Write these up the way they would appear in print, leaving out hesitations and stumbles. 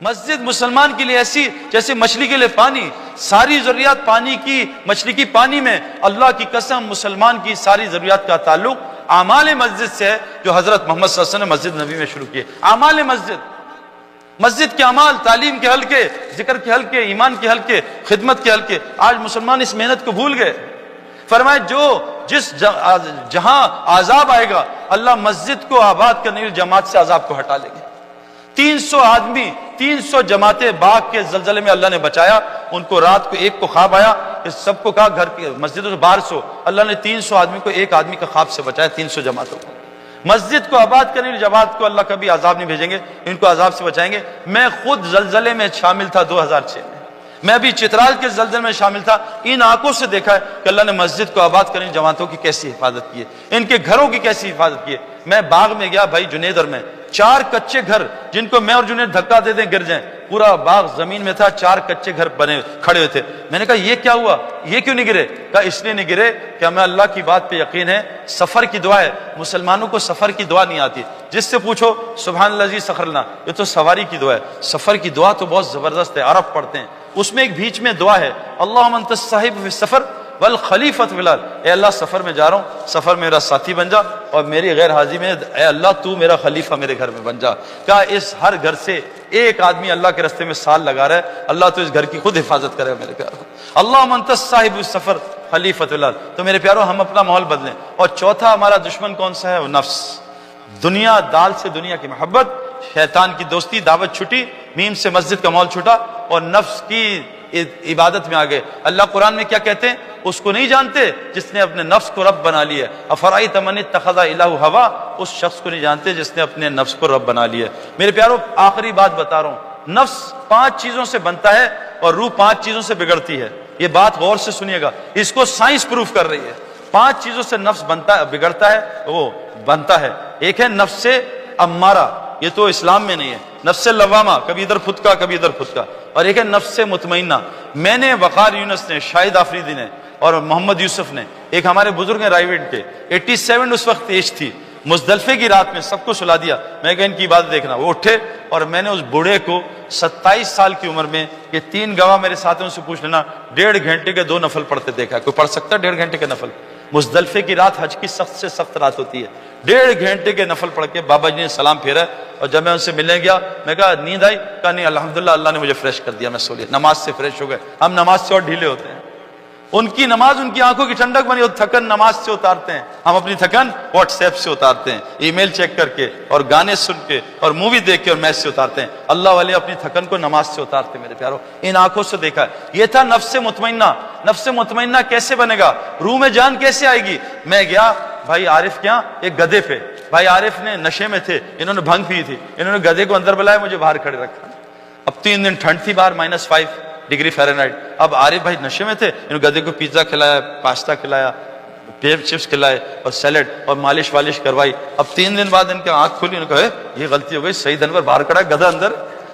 مسجد مسلمان کے لیے ایسی جیسے مچھلی کے لیے پانی، ساری ضروریات پانی کی، مچھلی کی پانی میں۔ اللہ کی قسم مسلمان کی ساری ضروریات کا تعلق اعمال مسجد سے ہے جو حضرت محمد صلی اللہ علیہ وسلم نے مسجد نبی میں شروع کیے۔ اعمال مسجد کے اعمال، تعلیم کے حلقے، ذکر کے حلقے، ایمان کے حلقے، خدمت کے حلقے۔ آج مسلمان اس محنت کو بھول گئے۔ فرمائے جہاں عذاب آئے گا اللہ مسجد کو آباد کرنے کے لیے جماعت سے عذاب کو ہٹا لیں گے۔ 300 آدمی، 300 جماعتیں باغ کے زلزلے میں اللہ نے بچایا۔ ان کو رات کو ایک کو خواب آیا کہ سب کو کہا گھر کے مسجدوں سے باہر سو۔ اللہ نے 300 آدمی کو ایک آدمی کا خواب سے بچایا، 300 جماعتوں کو۔ مسجد کو آباد کرنے کی جماعت کو اللہ کبھی عذاب نہیں بھیجیں گے، ان کو عذاب سے بچائیں گے۔ میں خود زلزلے میں شامل تھا 2006 میں، میں بھی چترال کے زلزلے میں شامل تھا۔ ان آنکھوں سے دیکھا ہے کہ اللہ نے مسجد کو آباد کرنے کی جماعتوں کی کیسی حفاظت کی ہے، ان کے گھروں کی کیسی حفاظت کی ہے۔ میں باغ میں گیا بھائی جنیدر میں، 4 کچے گھر جن کو میں اور جنید دھکا دے دیں گر جائیں، پورا باغ زمین میں تھا، 4 کچے گھر بنے کھڑے ہوئے تھے۔ میں نے کہا یہ کیا ہوا، یہ کیوں نہیں گرے؟ کہا اس لیے نہیں گرے کہ ہمیں اللہ کی بات پہ یقین ہے، سفر کی دعا ہے۔ مسلمانوں کو سفر کی دعا نہیں آتی، جس سے پوچھو سبحان اللہ سخر لنا، یہ تو سواری کی دعا ہے۔ سفر کی دعا تو بہت زبردست ہے، عرب پڑھتے ہیں، اس میں ایک بیچ میں دعا ہے، اللہم انت الصاحب فی السفر والخلیفۃ فی الارض، اے اللہ سفر میں جا رہا ہوں، سفر میں میرا ساتھی بن جا، اور میری غیر حاضری میں اے اللہ تو میرا خلیفہ میرے گھر میں بن جا۔ کہا اس ہر گھر سے ایک آدمی اللہ کے راستے میں سال لگا رہا ہے، اللہ تو اس گھر کی خود حفاظت کرے میرے گھر۔ اللہم انت الصاحب فی السفر خلیفۃ فی الارض۔ تو میرے پیارو ہم اپنا ماحول بدلیں۔ اور چوتھا ہمارا دشمن کون سا ہے؟ وہ نفس، دنیا، دال سے دنیا کی محبت، شیطان کی دوستی، دعوت چھٹی، میم سے مسجد کا ماحول چھوٹا، اور نفس کی عبادت میں آگے۔ اللہ قرآن میں کیا کہتے ہیں؟ اس کو نہیں جانتے جس نے اپنے نفس کو رب بنا لیا ہے۔ افرأیت من اتخذ الہ ہوا، اس شخص کو نہیں جانتے جس نے اپنے نفس کو رب بنا لیا ہے۔ میرے پیارو آخری بات بتا رہا ہوں، نفس 5 چیزوں سے بنتا ہے اور روح 5 چیزوں سے بگڑتی ہے۔ یہ بات غور سے سنیے گا، اس کو سائنس پروف کر رہی ہے۔ 5 چیزوں سے نفس بگڑتا ہے، وہ بنتا ہے۔ ایک ہے نفس امارہ، یہ تو اسلام میں نہیں ہے، نفس لوامہ، کبھی ادھر پھتکا کبھی ادھر پھتکا، اور ایک ہے نفس مطمئنہ۔ میں نے، وقار یونس نے، شاہد آفریدی نے اور محمد یوسف نے، ایک ہمارے بزرگ ہیں رائیوڈ کے، 87 اس وقت ایج تھی، مزدلفے کی رات میں سب کو سلا دیا۔ میں کہا ان کی بات دیکھنا، وہ اٹھے اور میں نے اس بوڑھے کو 27 سال کی عمر میں، یہ 3 گواہ میرے ساتھیوں سے پوچھ لینا، 1.5 گھنٹے کے 2 نفل پڑھتے دیکھا۔ کوئی پڑھ سکتا ہے 1.5 گھنٹے کے نفل؟ مزدلفے کی رات حج کی سخت سے سخت رات ہوتی ہے، 1.5 گھنٹے کے نفل پڑھ کے بابا جی نے سلام پھیرا۔ اور جب میں ان سے ملنے گیا، میں کہا نیند آئی؟ کہا نہیں الحمدللہ اللہ نے مجھے فریش کر دیا، میں سو لیا، نماز سے فریش ہو گئے۔ ہم نماز سے اور ڈھیلے ہوتے ہیں، ان کی نماز ان کی آنکھوں کی ٹھنڈک بنی، اور تھکن نماز سے اتارتے ہیں، ہم اپنی تھکن واٹس ایپ سے اتارتے ہیں، ای میل چیک کر کے اور گانے سن کے اور مووی دیکھ کے اور میچ سے اتارتے ہیں۔ اللہ والے اپنی تھکن کو نماز سے اتارتے ہیں۔ میرے پیارو ان آنکھوں سے دیکھا ہے۔ یہ تھا نفس مطمئنہ۔ نفس مطمئنہ کیسے بنے گا؟ روح میں جان کیسے آئے گی؟ میں گیا بھائی عارف کیا، ایک گدھے پہ، بھائی عارف نے نشے میں تھے، انہوں نے بھنگ پی تھی، انہوں نے گدھے کو اندر بلایا، مجھے باہر کھڑے رکھا۔ اب 3 دن ٹھنڈ تھی، باہر -5 ڈگری فahrenheit۔ اب عارف بھائی نشے میں تھے، انہوں نے گدھے کو پیزا کھلایا، پاستا کھلایا، چپس کھلائے اور سیلڈ اور مالش والش کروائی۔ اب 3 دن بعد ان کی آنکھ کھلی، انہوں نے کہا یہ غلطی ہو گئی، سعید انور باہر کھڑا ہے، گدھا اندر۔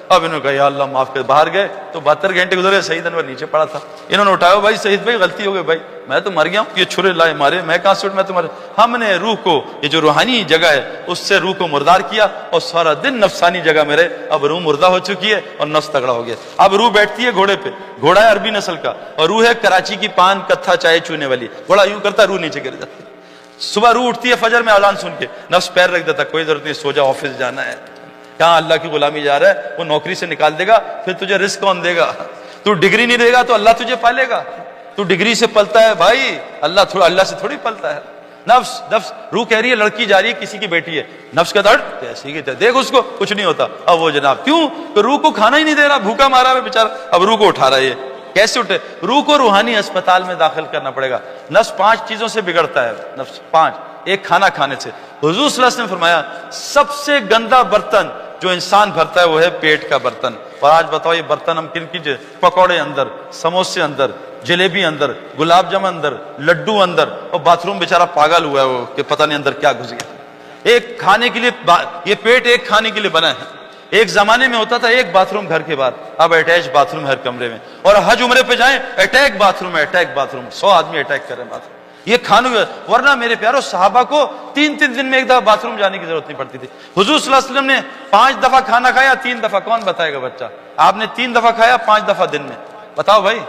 اب انہوں نے کہا یا اللہ معاف کر، باہر گئے تو 72 گھنٹے گزرے، سعید انور نیچے پڑا تھا۔ انہوں نے اٹھایا، بھائی سعید بھائی غلطی ہو گئی، بھائی میں تو مر گیا ہوں، یہ چھرے لائے مارے، میں کہاں سے اٹھ، میں تو مر۔ ہم نے روح کو، یہ جو روحانی جگہ ہے اس سے روح کو مردار کیا اور سارا دن نفسانی جگہ میں رہے۔ اب روح مردہ ہو چکی ہے اور نفس تگڑا ہو گیا۔ اب روح بیٹھتی ہے گھوڑے پہ، گھوڑا ہے عربی نسل کا، اور روح ہے کراچی کی پان کتھا چائے چونے والی۔ گھوڑا یوں کرتا ہے، روح نیچے گر جاتی ہے۔ صبح روح اٹھتی ہے فجر میں اذان سن کے، نفس پیر رکھ دیتا، کوئی ضرورت نہیں، سو جا، آفس جانا ہے، کہاں اللہ کی غلامی جا رہا ہے، وہ نوکری سے نکال دے گا، پھر تجھے رزق کون دے گا؟ تو ڈگری نہیں دے گا تو اللہ تجھے پالے گا؟ تو ڈگری سے پلتا ہے بھائی، اللہ سے تھوڑی پلتا ہے۔ نفس روح کہہ رہی ہے لڑکی جا رہی ہے، کسی کی بیٹی ہے، نفس کا درد ایسی کی دیکھ اس کو کچھ نہیں ہوتا۔ اب وہ جناب کیوں کہ روح کو کھانا ہی نہیں دے رہا، بھوکا مارا ہے بیچارہ، اب روح کو اٹھا رہا ہے۔ یہ کیسے اٹھے؟ روح کو روحانی اسپتال میں داخل کرنا پڑے گا۔ نفس 5 چیزوں سے بگڑتا ہے، نفس 5۔ ایک کھانا کھانے سے، حضور صلی اللہ علیہ وسلم نے فرمایا سب سے گندا برتن جو انسان بھرتا ہے وہ ہے پیٹ کا برتن۔ اور آج بتاؤ یہ برتن ہم کن کی؟ پکوڑے اندر، سموسے اندر، جلیبی اندر، گلاب جامن اندر، لڈو اندر، اور باتھ روم بیچارہ پاگل ہوا ہے وہ کہ پتہ نہیں اندر کیا گھس گیا۔ ایک کھانے کے لیے، یہ پیٹ ایک کھانے کے لیے بنا ہے۔ ایک زمانے میں ہوتا تھا ایک باتھ روم گھر کے باہر، اب اٹیچ باتھ روم ہر کمرے میں۔ اور حج عمرے پہ جائیں، اٹیک باتھ روم ہے، اٹیک باتھ روم، 100 آدمی اٹیک کر رہے ہیں باتھ روم۔ یہ کھانوں ورنہ میرے پیارو صحابہ کو 3 دن میں ایک دفعہ باتھ روم جانے کی ضرورت نہیں پڑتی تھی. حضور صلی اللہ علیہ وسلم نے 5 دفعہ کھانا کھایا 3 دفعہ. کون بتائے گا بچہ؟ آپ نے 3 دفعہ کھایا 5 دفعہ دن میں. بتاؤ بھائی.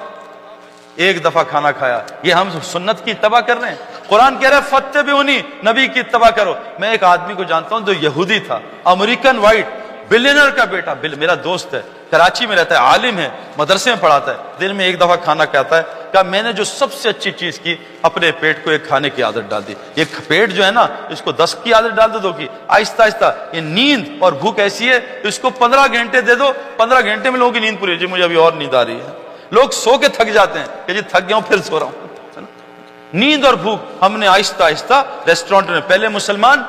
1 دفعہ کھانا کھایا. یہ ہم سنت کی اتباع کر رہے ہیں. قرآن کہہ رہا ہے فاتبعونی، نبی کی اتباع کرو. میں ایک آدمی کو جانتا ہوں جو یہودی تھا، امریکن وائٹ، بلینر کا بیٹا، میرا دوست ہے، کراچی میں رہتا ہے، عالم ہے، مدرسے میں پڑھاتا ہے. دن میں 1 دفعہ کھانا کھاتا ہے. کہ میں نے جو سب سے اچھی چیز کی، اپنے پیٹ کو ایک کھانے کی عادت ڈال دی. یہ پیٹ جو ہے نا، اس کو 10 کی عادت ڈال دو کی آہستہ آہستہ. یہ نیند اور بھوک ایسی ہے، اس کو 15 گھنٹے دے دو، 15 گھنٹے میں لوگوں کی نیند پوری. جی مجھے ابھی اور نیند آ رہی ہے. لوگ سو کے تھک جاتے ہیں کہ جی تھک گیا ہوں پھر سو رہا ہوں. نیند اور بھوک ہم نے آہستہ آہستہ ریسٹورینٹ میں. پہلے مسلمان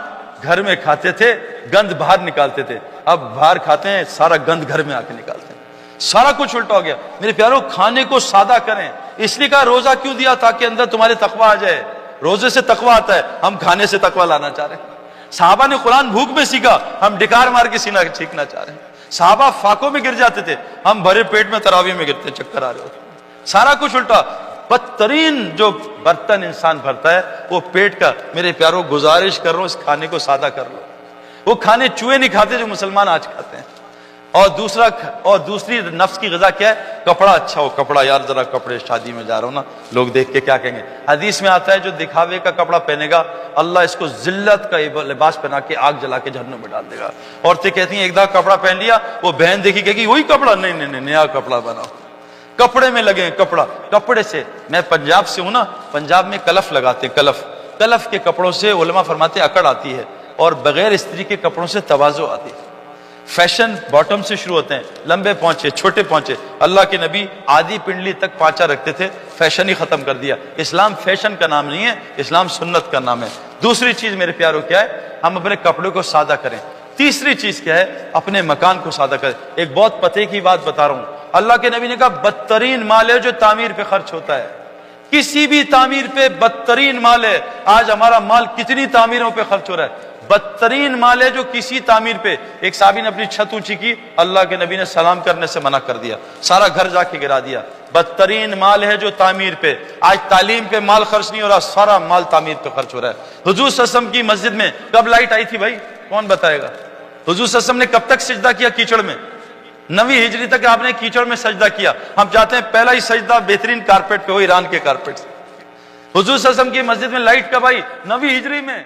گھر میں کھاتے تھے، گند باہر نکالتے تھے. اب باہر کھاتے ہیں، سارا گند گھر میں آ کے نکالتے ہیں. سارا کچھ الٹا ہو گیا. میرے پیارو کھانے کو سادہ کریں. اس لیے کہا روزہ کیوں دیا؟ تاکہ اندر تمہارے تقویٰ آ جائے. روزے سے تقویٰ آتا ہے، ہم کھانے سے تقویٰ لانا چاہ رہے ہیں. صحابہ نے قرآن بھوک میں سیکھا، ہم ڈکار مار کے سینہ سیکھنا چاہ رہے ہیں. صحابہ فاقوں میں گر جاتے تھے، ہم بھرے پیٹ میں تراویح میں گرتے، چکر آ رہے ہوتے. سارا کچھ الٹا. بدترین جو برتن انسان بھرتا ہے وہ پیٹ کا. میرے پیارو گزارش کر رہا ہوں اس کھانے کو سادہ کر لو. وہ کھانے چوہے نہیں کھاتے جو مسلمان آج کھاتے ہیں. اور دوسری نفس کی غذا کیا ہے؟ کپڑا اچھا ہو. کپڑا یار ذرا کپڑے، شادی میں جا رہا ہوں نا، لوگ دیکھ کے کیا کہیں گے. حدیث میں آتا ہے جو دکھاوے کا کپڑا پہنے گا اللہ اس کو ذلت کا لباس پہنا کے آگ جلا کے جہنم میں ڈال دے گا. عورتیں کہتی ہیں ایک دفعہ کپڑا پہن لیا، وہ بہن دیکھی کہے گی وہی کپڑا. نہیں، نیا کپڑا بناؤ. کپڑے میں لگے ہیں کپڑا. کپڑے سے، میں پنجاب سے ہوں نا، پنجاب میں کلف لگاتے ہیں. کلف کے کپڑوں سے علماء فرماتے ہیں اکڑ آتی ہے، اور بغیر استری کے کپڑوں سے تواضع آتی ہے. فیشن باٹم سے شروع ہوتے ہیں، لمبے پہنچے، چھوٹے پہنچے. اللہ کے نبی آدھی پنڈلی تک پانچا رکھتے تھے، فیشن ہی ختم کر دیا. اسلام فیشن کا نام نہیں ہے، اسلام سنت کا نام ہے. دوسری چیز میرے پیارو کیا ہے؟ ہم اپنے کپڑوں کو سادہ کریں. تیسری چیز کیا ہے؟ اپنے مکان کو سادہ کریں. ایک بہت پتے کی بات بتا رہا ہوں. اللہ کے نبی نے کہا بدترین مال ہے جو تعمیر پہ خرچ ہوتا ہے. کسی بھی تعمیر پہ بدترین مال ہے. آج ہمارا مال کتنی تعمیروں پہ خرچ ہو رہا ہے. بدترین مال ہے جو کسی تعمیر پہ. ایک صحابی نے اپنی چھت اونچی کی، اللہ کے نبی نے سلام کرنے سے منع کر دیا، سارا گھر جا کے گرا دیا. بدترین مال ہے جو تعمیر پہ. آج تعلیم پہ مال خرچ نہیں ہو رہا، سارا مال تعمیر پہ خرچ ہو رہا ہے. حضور صلی اللہ علیہ وسلم کی مسجد میں کب لائٹ آئی تھی بھائی؟ کون بتائے گا؟ حضور صلی اللہ علیہ وسلم نے کب تک سجدہ کیا کیچڑ میں؟ 9ویں ہجری تک آپ نے کیچڑ میں سجدہ کیا. ہم چاہتے ہیں پہلا ہی سجدہ بہترین کارپیٹ پہ ہو، ایران کے کارپیٹ سے. حضور صلی اللہ علیہ وسلم کی مسجد میں لائٹ کب آئی؟ 9ویں ہجری میں.